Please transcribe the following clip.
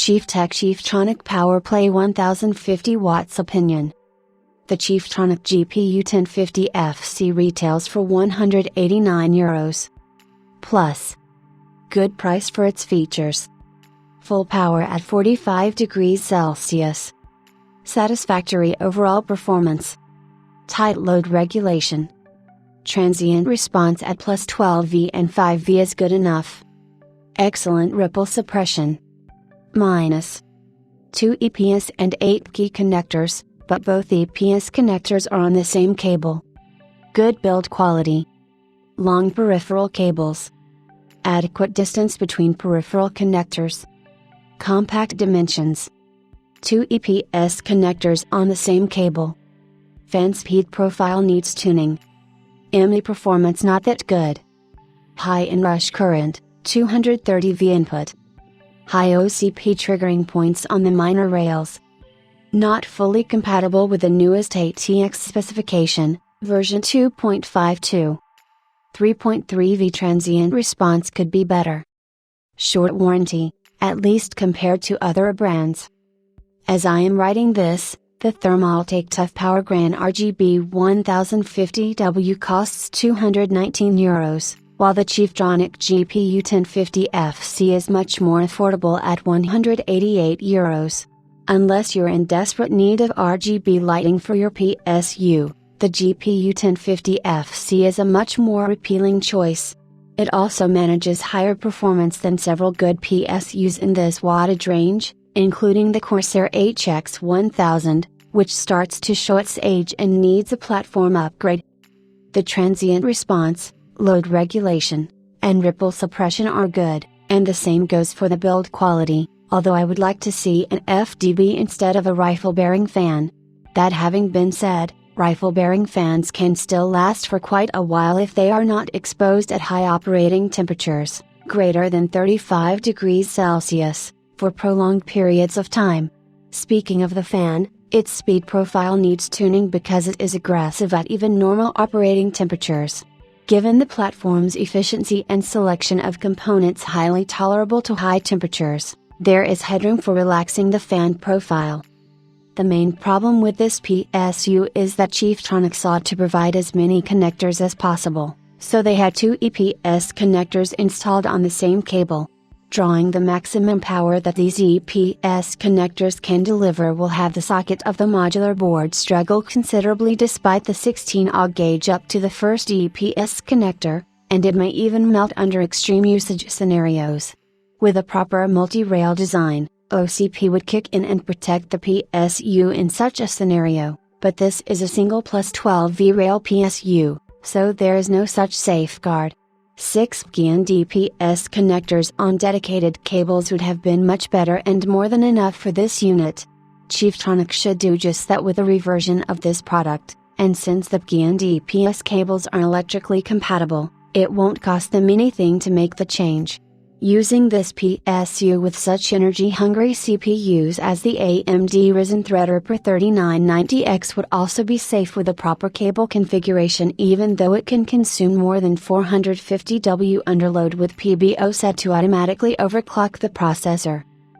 Chieftec Chieftronic PowerPlay 1050 watts opinion. The Chiefttronic GPU 1050FC retails for €189. Plus. Good price for its features. Full power at 45 degrees Celsius. Satisfactory overall performance. Tight load regulation. Transient response at plus 12V and 5V is good enough. Excellent ripple suppression. Minus 2 EPS and 8 key connectors, but both EPS connectors are on the same cable. Good build quality. Long peripheral cables. Adequate distance between peripheral connectors. Compact dimensions. 2 EPS connectors on the same cable. Fan speed profile needs tuning. ME performance not that good. High inrush current, 230V input. High OCP triggering points on the minor rails. Not fully compatible with the newest ATX specification, version 2.52. 3.3V transient response could be better. Short warranty, at least compared to other brands. As I am writing this, the Thermaltake Tough Power Gran RGB 1050W costs €219, while the Chiefttronic GPU 1050FC is much more affordable at €188. Unless you're in desperate need of RGB lighting for your PSU, the GPU 1050FC is a much more appealing choice. It also manages higher performance than several good PSUs in this wattage range, including the Corsair HX1000, which starts to show its age and needs a platform upgrade. The transient response, load regulation, and ripple suppression are good, and the same goes for the build quality, although I would like to see an FDB instead of a rifle bearing fan. That having been said, rifle bearing fans can still last for quite a while if they are not exposed at high operating temperatures, greater than 35 degrees Celsius, for prolonged periods of time. Speaking of the fan, its speed profile needs tuning because it is aggressive at even normal operating temperatures. Given the platform's efficiency and selection of components highly tolerable to high temperatures, there is headroom for relaxing the fan profile. The main problem with this PSU is that Chiefttronic sought to provide as many connectors as possible, so they had 2 EPS connectors installed on the same cable. Drawing the maximum power that these EPS connectors can deliver will have the socket of the modular board struggle considerably despite the 16 gauge up to the first EPS connector, and it may even melt under extreme usage scenarios. With a proper multi-rail design, OCP would kick in and protect the PSU in such a scenario, but this is a single plus 12V rail PSU, so there is no such safeguard. 6 GI and DPS connectors on dedicated cables would have been much better and more than enough for this unit. Chiefttronic should do just that with a reversion of this product, and since the GI and DPS cables are electrically compatible, it won't cost them anything to make the change. Using this PSU with such energy-hungry CPUs as the AMD Ryzen Threadripper 3990X would also be safe with a proper cable configuration, even though it can consume more than 450W underload with PBO set to automatically overclock the processor.